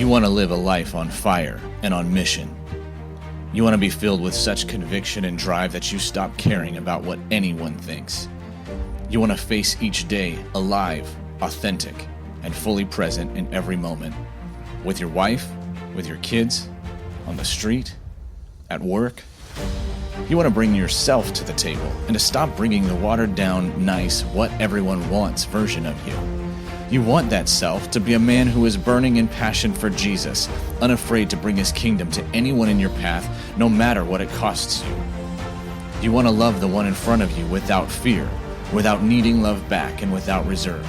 You want to live a life on fire and on mission. You want to be filled with such conviction and drive that you stop caring about what anyone thinks. You want to face each day alive, authentic, and fully present in every moment. With your wife, with your kids, on the street, at work. You want to bring yourself to the table and to stop bringing the watered-down, nice, what everyone wants version of you. You want that self to be a man who is burning in passion for Jesus, unafraid to bring his kingdom to anyone in your path, no matter what it costs you. You want to love the one in front of you without fear, without needing love back, and without reserve.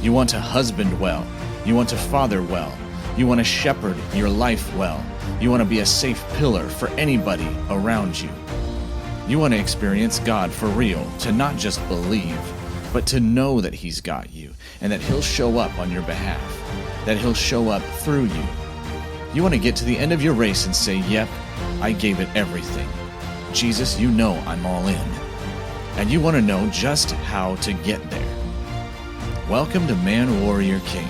You want to husband well. You want to father well. You want to shepherd your life well. You want to be a safe pillar for anybody around you. You want to experience God for real, to not just believe, but to know that he's got you and that he'll show up on your behalf, that he'll show up through you. You want to get to the end of your race and say, yep, I gave it everything. Jesus, you know I'm all in. And you want to know just how to get there. Welcome to Man, Warrior, King.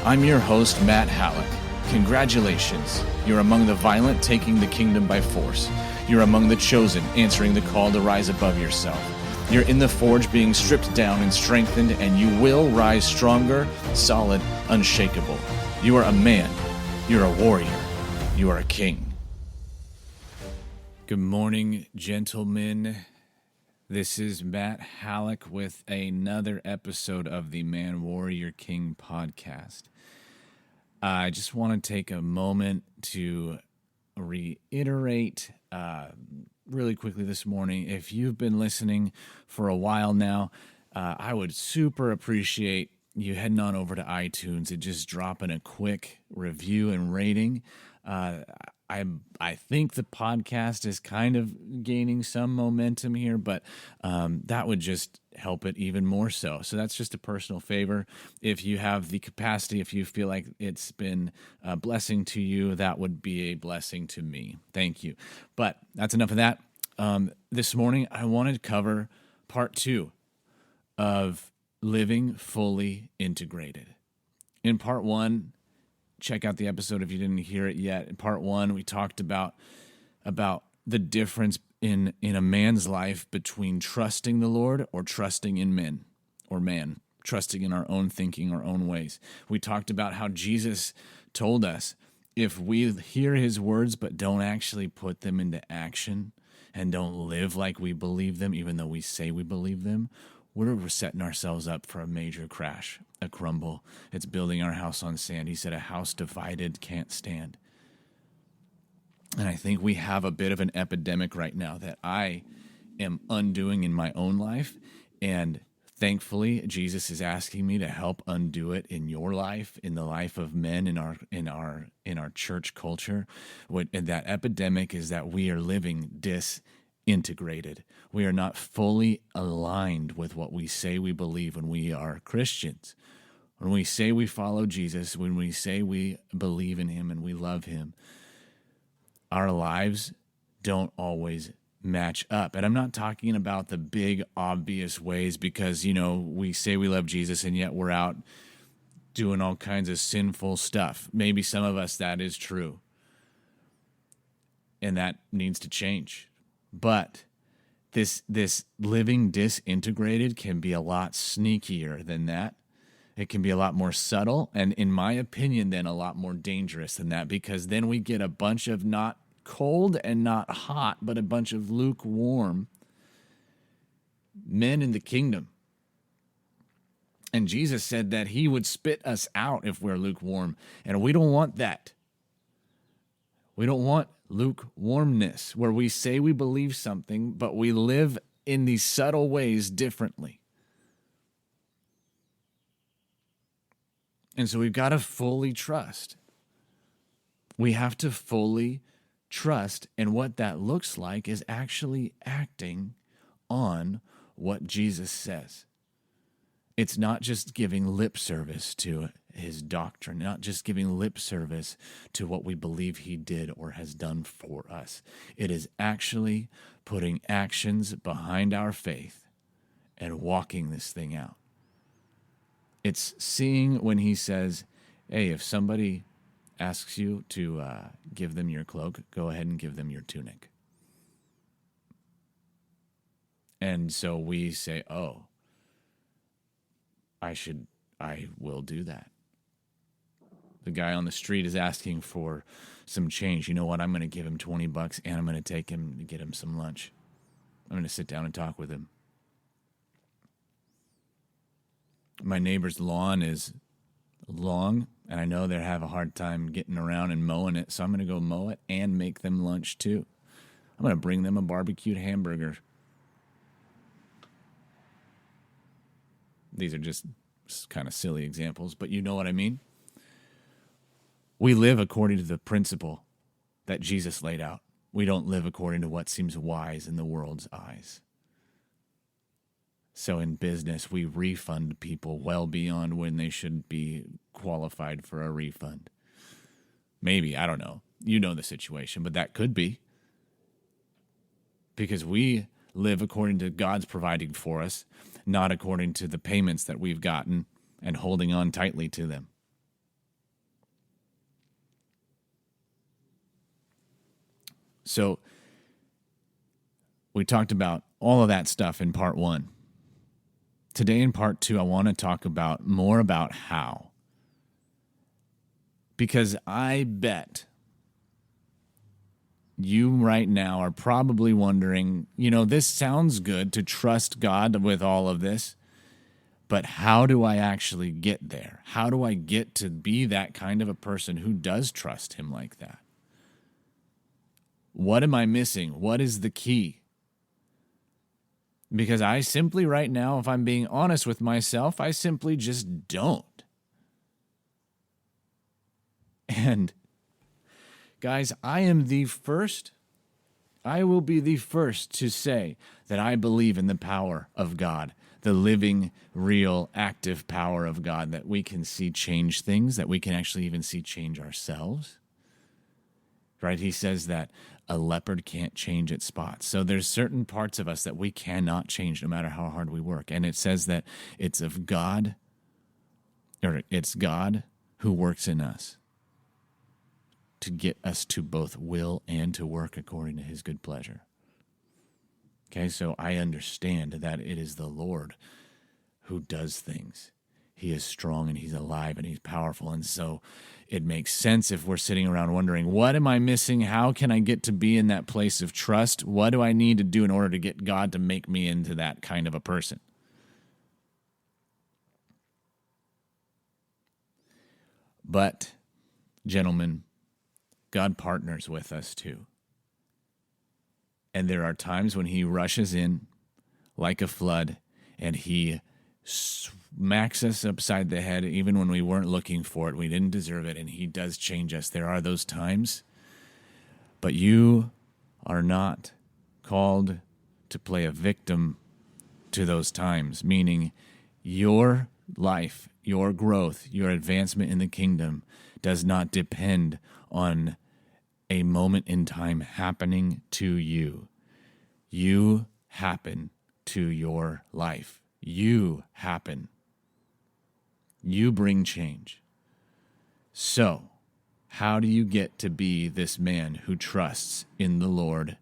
I'm your host, Matt Hallock. Congratulations. You're among the violent taking the kingdom by force. You're among the chosen answering the call to rise above yourself. You're in the forge being stripped down and strengthened, and you will rise stronger, solid, unshakable. You are a man. You're a warrior. You are a king. Good morning, gentlemen. This is Matt Hallock with another episode of the Man, Warrior, King podcast. I just want to take a moment to reiterate really quickly this morning. If you've been listening for a while now, I would super appreciate you heading on over to iTunes and just dropping a quick review and rating. I think the podcast is kind of gaining some momentum here, but that would just help it even more so. So that's just a personal favor. If you have the capacity, if you feel like it's been a blessing to you, that would be a blessing to me. Thank you. But that's enough of that. This morning, I wanted to cover part 2 of living fully integrated. In part 1, check out the episode if you didn't hear it yet. In part 1, we talked about the difference in a man's life between trusting the Lord or trusting in men or man, trusting in our own thinking, our own ways. We talked about how Jesus told us if we hear his words but don't actually put them into action and don't live like we believe them, even though we say we believe them, we're setting ourselves up for a major crash, a crumble. It's building our house on sand. He said a house divided can't stand. And I think we have a bit of an epidemic right now that I am undoing in my own life. And thankfully, Jesus is asking me to help undo it in your life, in the life of men in our church culture. And that epidemic is that we are living disintegrated. We are not fully aligned with what we say we believe when we are Christians. When we say we follow Jesus, when we say we believe in him and we love him, our lives don't always match up. And I'm not talking about the big, obvious ways because, we say we love Jesus and yet we're out doing all kinds of sinful stuff. Maybe some of us, that is true. And that needs to change. But this living disintegrated can be a lot sneakier than that. It can be a lot more subtle, and in my opinion, then a lot more dangerous than that, because then we get a bunch of not cold and not hot, but a bunch of lukewarm men in the kingdom. And Jesus said that he would spit us out if we're lukewarm, and we don't want that. We don't want lukewarmness, where we say we believe something, but we live in these subtle ways differently. And so we've got to fully trust. We have to fully trust, and what that looks like is actually acting on what Jesus says. It's not just giving lip service to his doctrine, not just giving lip service to what we believe he did or has done for us. It is actually putting actions behind our faith and walking this thing out. It's seeing when he says, hey, if somebody asks you to give them your cloak, go ahead and give them your tunic. And so we say, oh, I will do that. The guy on the street is asking for some change. You know what? I'm going to give him $20 and I'm going to take him to get him some lunch. I'm going to sit down and talk with him. My neighbor's lawn is long, and I know they have a hard time getting around and mowing it, so I'm going to go mow it and make them lunch too. I'm going to bring them a barbecued hamburger. These are just kind of silly examples, but you know what I mean? We live according to the principle that Jesus laid out. We don't live according to what seems wise in the world's eyes. So in business, we refund people well beyond when they should be qualified for a refund. Maybe, I don't know. You know the situation, but that could be. Because we live according to God's providing for us, not according to the payments that we've gotten and holding on tightly to them. So we talked about all of that stuff in part 1. Today in part 2, I want to talk more about how. Because I bet you right now are probably wondering, this sounds good to trust God with all of this, but how do I actually get there? How do I get to be that kind of a person who does trust him like that? What am I missing? What is the key? Because I simply right now, if I'm being honest with myself, I simply just don't. And guys, I will be the first to say that I believe in the power of God, the living, real, active power of God, that we can see change things, that we can actually even see change ourselves. Right? He says that a leopard can't change its spots. So there's certain parts of us that we cannot change no matter how hard we work. And it says that it's God who works in us to get us to both will and to work according to his good pleasure. Okay, so I understand that it is the Lord who does things. He is strong and he's alive and he's powerful. And so it makes sense if we're sitting around wondering, what am I missing? How can I get to be in that place of trust? What do I need to do in order to get God to make me into that kind of a person? But, gentlemen, God partners with us too. And there are times when he rushes in like a flood and he smacks us upside the head even when we weren't looking for it. We didn't deserve it, and he does change us. There are those times. But you are not called to play a victim to those times, meaning your life, your growth, your advancement in the kingdom does not depend on a moment in time happening to you. You happen to your life. You happen. You bring change. So, how do you get to be this man who trusts in the Lord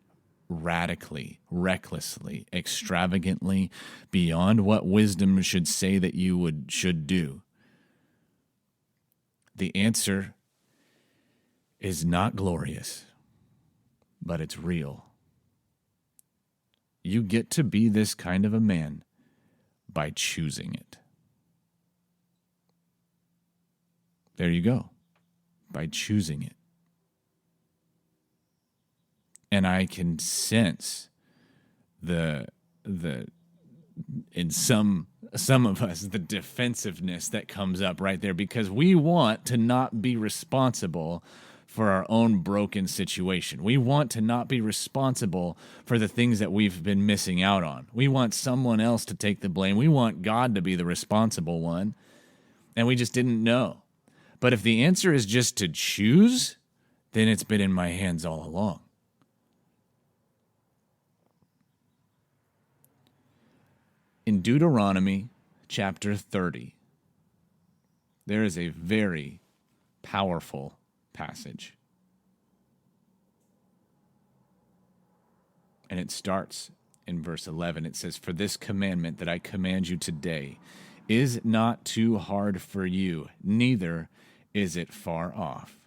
radically, recklessly, extravagantly, beyond what wisdom should say that you should do? The answer is not glorious, but it's real. You get to be this kind of a man by choosing it. There you go. By choosing it. And I can sense in some of us, the defensiveness that comes up right there, because we want to not be responsible for our own broken situation. We want to not be responsible for the things that we've been missing out on. We want someone else to take the blame. We want God to be the responsible one, and we just didn't know. But if the answer is just to choose, then it's been in my hands all along. In Deuteronomy chapter 30, there is a very powerful passage. And it starts in verse 11. It says, "For this commandment that I command you today is not too hard for you, neither is it far off."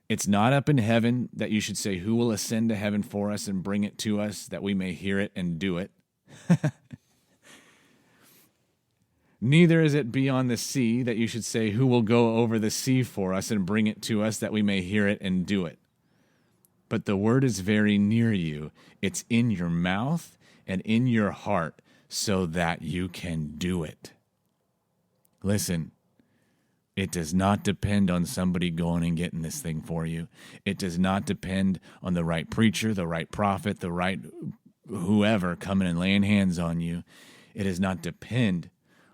It's not up in heaven that you should say, "Who will ascend to heaven for us and bring it to us that we may hear it and do it?" Neither is it beyond the sea that you should say, "Who will go over the sea for us and bring it to us that we may hear it and do it?" But the word is very near you. It's in your mouth and in your heart so that you can do it. Listen, it does not depend on somebody going and getting this thing for you. It does not depend on the right preacher, the right prophet, the right whoever coming and laying hands on you. It does not depend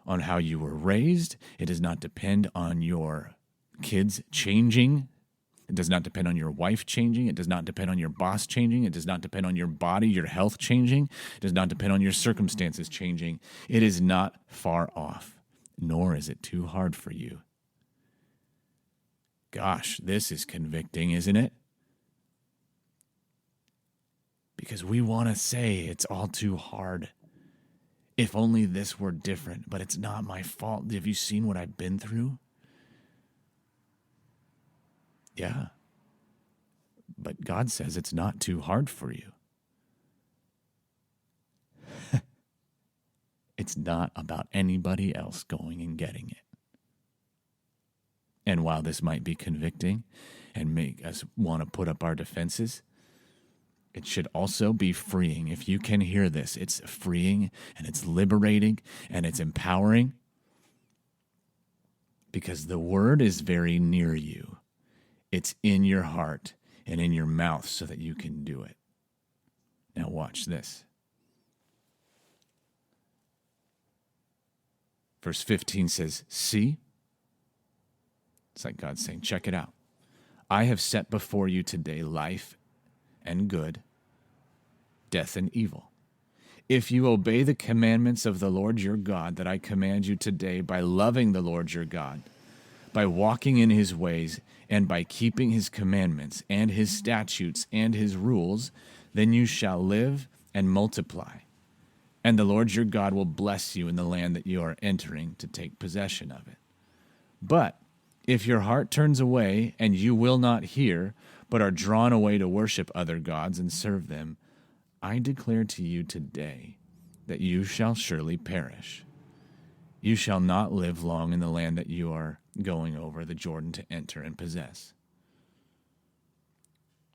on how you were raised. It does not depend on your kids changing. It does not depend on your wife changing. It does not depend on your boss changing. It does not depend on your body, your health changing. It does not depend on your circumstances changing. It is not far off, nor is it too hard for you. Gosh, this is convicting, isn't it? Because we want to say it's all too hard. If only this were different, but it's not my fault. Have you seen what I've been through? Yeah. But God says it's not too hard for you. It's not about anybody else going and getting it. And while this might be convicting and make us want to put up our defenses, it should also be freeing. If you can hear this, it's freeing and it's liberating and it's empowering because the word is very near you. It's in your heart and in your mouth so that you can do it. Now watch this. Verse 15 says, "See?" It's like God saying, check it out. "I have set before you today life and good, death and evil. If you obey the commandments of the Lord your God that I command you today by loving the Lord your God, by walking in his ways, and by keeping his commandments and his statutes and his rules, then you shall live and multiply. And the Lord your God will bless you in the land that you are entering to take possession of it. But if your heart turns away and you will not hear, but are drawn away to worship other gods and serve them, I declare to you today that you shall surely perish. You shall not live long in the land that you are going over the Jordan to enter and possess.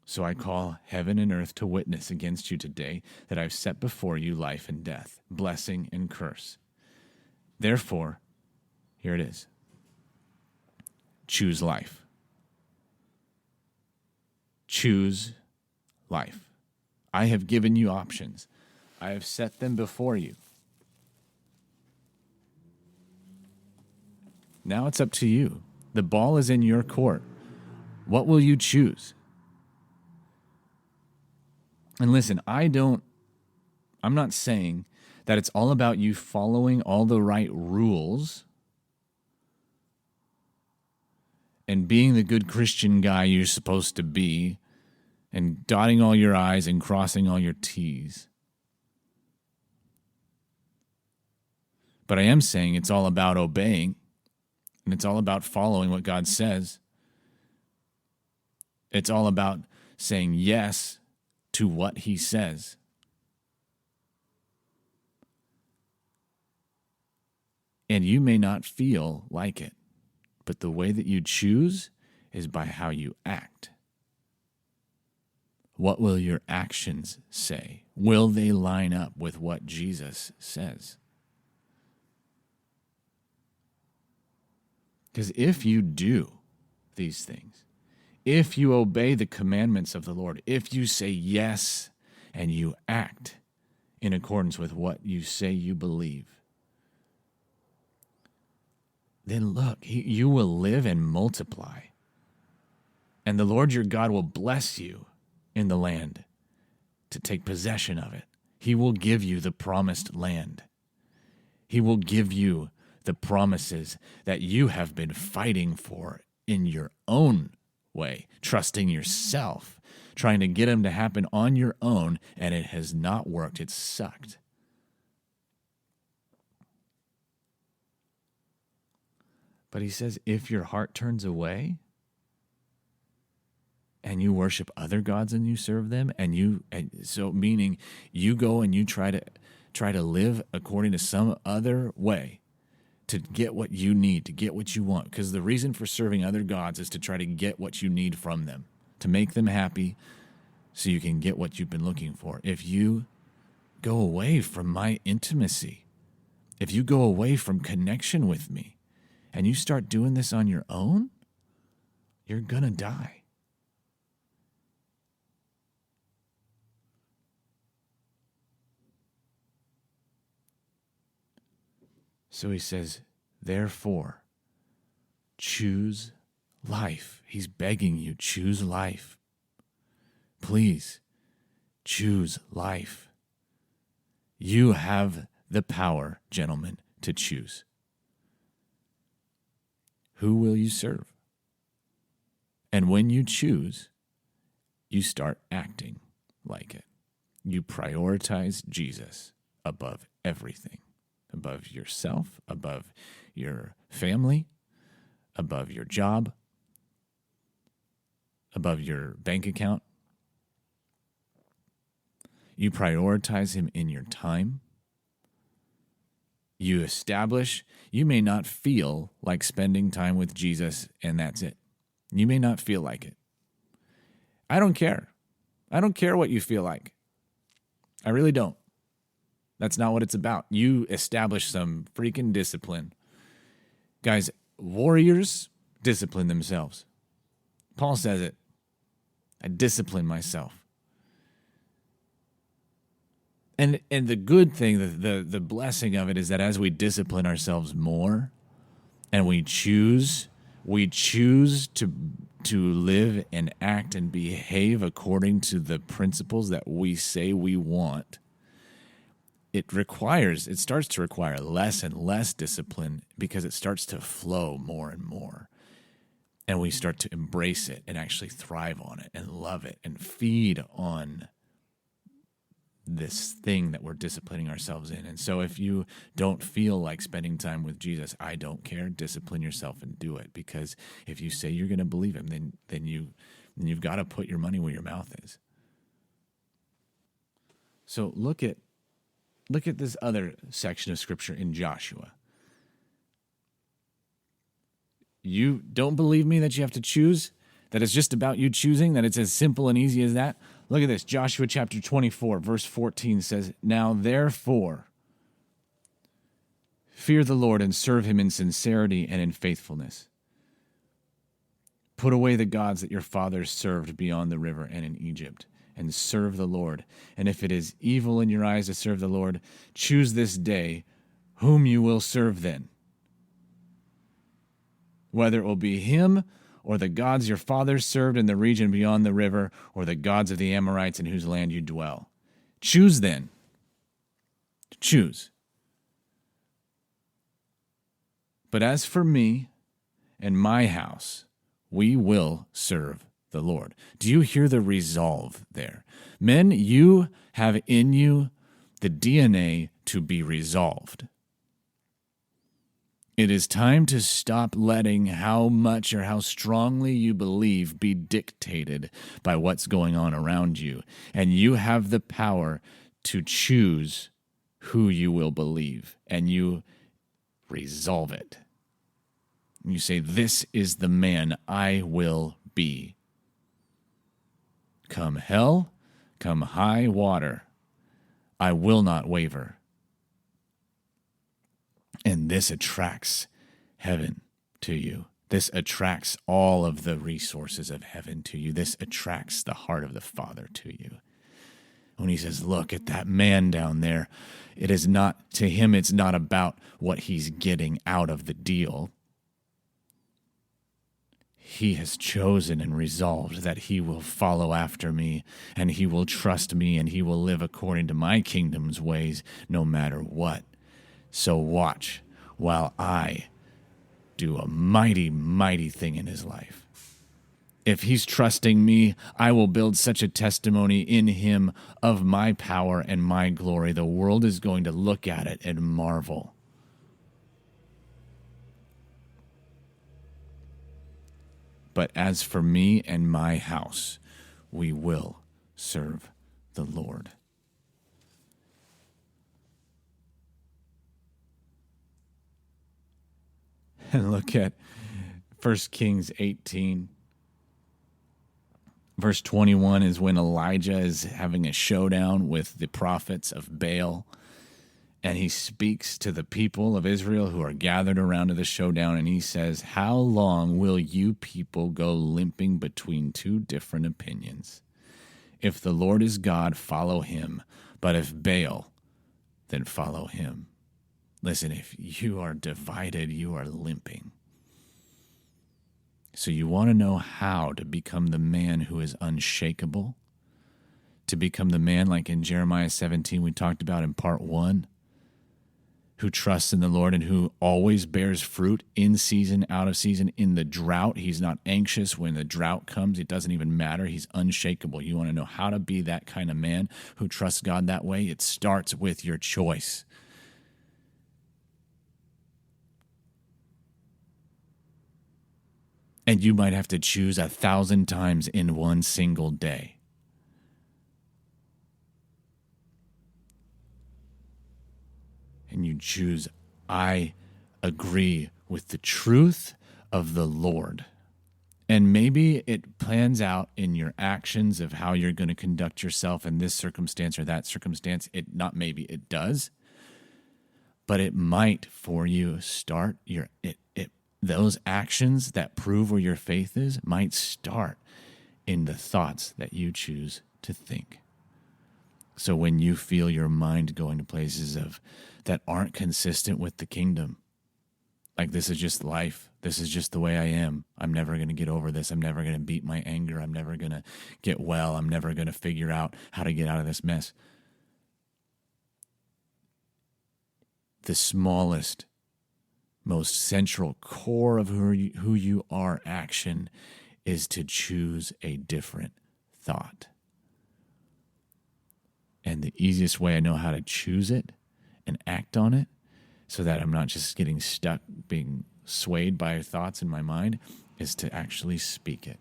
So I call heaven and earth to witness against you today that I've set before you life and death, blessing and curse. Therefore, here it is. Choose life. Choose life. I have given you options. I have set them before you. Now it's up to you. The ball is in your court. What will you choose? And listen, I'm not saying that it's all about you following all the right rules and being the good Christian guy you're supposed to be and dotting all your I's and crossing all your T's. But I am saying it's all about obeying, and it's all about following what God says. It's all about saying yes to what he says. And you may not feel like it, but the way that you choose is by how you act. What will your actions say? Will they line up with what Jesus says? Because if you do these things, if you obey the commandments of the Lord, if you say yes and you act in accordance with what you say you believe, then look, you will live and multiply. And the Lord your God will bless you in the land to take possession of it. He will give you the promised land. He will give you the promises that you have been fighting for in your own way, trusting yourself, trying to get them to happen on your own, and it has not worked. It's sucked. But he says, if your heart turns away and you worship other gods and you serve them, and so meaning you go and you try to live according to some other way to get what you need, to get what you want, because the reason for serving other gods is to try to get what you need from them, to make them happy so you can get what you've been looking for. If you go away from my intimacy, if you go away from connection with me, and you start doing this on your own, you're going to die. So he says, therefore, choose life. He's begging you, choose life. Please, choose life. You have the power, gentlemen, to choose. Who will you serve? And when you choose, you start acting like it. You prioritize Jesus above everything, above yourself, above your family, above your job, above your bank account. You prioritize him in your time. You establish, you may not feel like spending time with Jesus, and that's it. You may not feel like it. I don't care. I don't care what you feel like. I really don't. That's not what it's about. You establish some freaking discipline. Guys, warriors discipline themselves. Paul says it. I discipline myself. And the good thing, the blessing of it is that as we discipline ourselves more and we choose to live and act and behave according to the principles that we say we want, it starts to require less and less discipline because it starts to flow more and more. And we start to embrace it and actually thrive on it and love it and feed on this thing that we're disciplining ourselves in. And so if you don't feel like spending time with Jesus, I don't care. Discipline yourself and do it, because if you say you're going to believe him, then you've got to put your money where your mouth is. So look at this other section of scripture in Joshua. You don't believe me that you have to choose, that it's just about you choosing, that it's as simple and easy as that? Look at this. Joshua chapter 24, verse 14 says, now therefore, fear the Lord and serve him in sincerity and in faithfulness. Put away the gods that your fathers served beyond the river and in Egypt, and serve the Lord. And if it is evil in your eyes to serve the Lord, choose this day whom you will serve then, whether it will be him or the gods your fathers served in the region beyond the river, or the gods of the Amorites in whose land you dwell. Choose then. Choose. But as for me and my house, we will serve the Lord. Do you hear the resolve there? Men, you have in you the DNA to be resolved. It is time to stop letting how much or how strongly you believe be dictated by what's going on around you. And you have the power to choose who you will believe. And you resolve it. You say, this is the man I will be. Come hell, come high water, I will not waver. And this attracts heaven to you. This attracts all of the resources of heaven to you. This attracts the heart of the Father to you. When he says, look at that man down there, it is not, to him, it's not about what he's getting out of the deal. He has chosen and resolved that he will follow after me, and he will trust me, and he will live according to my kingdom's ways no matter what. So watch while I do a mighty, mighty thing in his life. If he's trusting me, I will build such a testimony in him of my power and my glory. The world is going to look at it and marvel. But as for me and my house, we will serve the Lord. And look at 1 Kings 18. Verse 21 is when Elijah is having a showdown with the prophets of Baal. And he speaks to the people of Israel who are gathered around to the showdown. And he says, "How long will you people go limping between two different opinions? If the Lord is God, follow him. But if Baal, then follow him." Listen, if you are divided, you are limping. So you want to know how to become the man who is unshakable? To become the man like in Jeremiah 17 we talked about in part 1, who trusts in the Lord and who always bears fruit in season, out of season, in the drought. He's not anxious when the drought comes. It doesn't even matter. He's unshakable. You want to know how to be that kind of man who trusts God that way? It starts with your choice. And you might have to choose 1,000 times in one single day. And you choose, I agree with the truth of the Lord. And maybe it plans out in your actions of how you're going to conduct yourself in this circumstance or that circumstance. It does. But it might for you start those actions that prove where your faith is might start in the thoughts that you choose to think. So when you feel your mind going to places that aren't consistent with the kingdom, like this is just life, this is just the way I am, I'm never going to get over this, I'm never going to beat my anger, I'm never going to get well, I'm never going to figure out how to get out of this mess. The smallest, most central core of who you are action is to choose a different thought. And the easiest way I know how to choose it and act on it so that I'm not just getting stuck being swayed by thoughts in my mind is to actually speak it.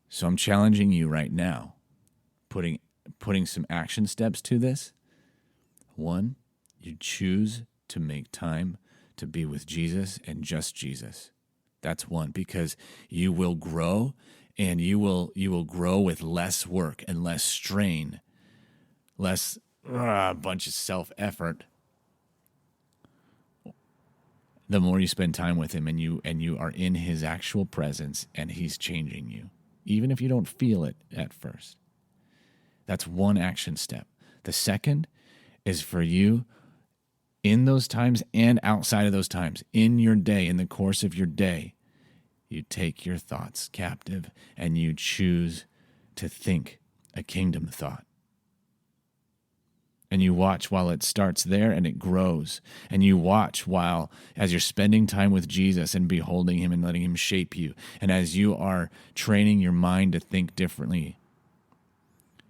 So I'm challenging you right now, putting some action steps to this. 1, you choose to make time to be with Jesus and just Jesus. That's 1, because you will grow, and you will grow with less work and less strain, less a bunch of self-effort. The more you spend time with him and you are in his actual presence and he's changing you, even if you don't feel it at first. That's 1 action step. The second is for you in those times and outside of those times, in your day, in the course of your day, you take your thoughts captive and you choose to think a kingdom thought. And you watch while it starts there and it grows. And you watch while, as you're spending time with Jesus and beholding him and letting him shape you, and as you are training your mind to think differently,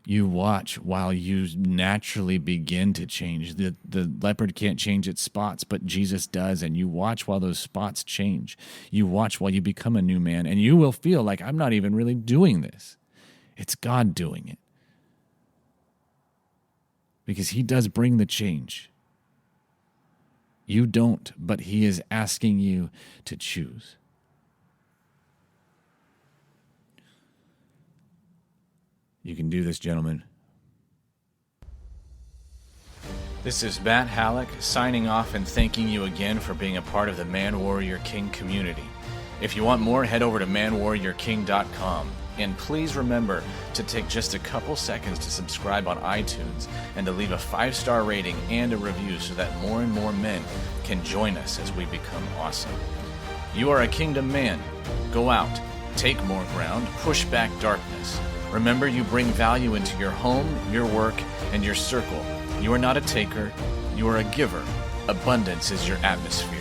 you watch while you naturally begin to change. The leopard can't change its spots, but Jesus does. And you watch while those spots change. You watch while you become a new man. And you will feel like, I'm not even really doing this. It's God doing it. Because he does bring the change. You don't, but he is asking you to choose. You can do this, gentlemen. This is Matt Hallock signing off and thanking you again for being a part of the Man Warrior King community. If you want more, head over to manwarriorking.com. And please remember to take just a couple seconds to subscribe on iTunes and to leave a 5-star rating and a review so that more and more men can join us as we become awesome. You are a kingdom man. Go out, take more ground, push back darkness. Remember, you bring value into your home, your work, and your circle. You are not a taker, you are a giver Abundance is your atmosphere.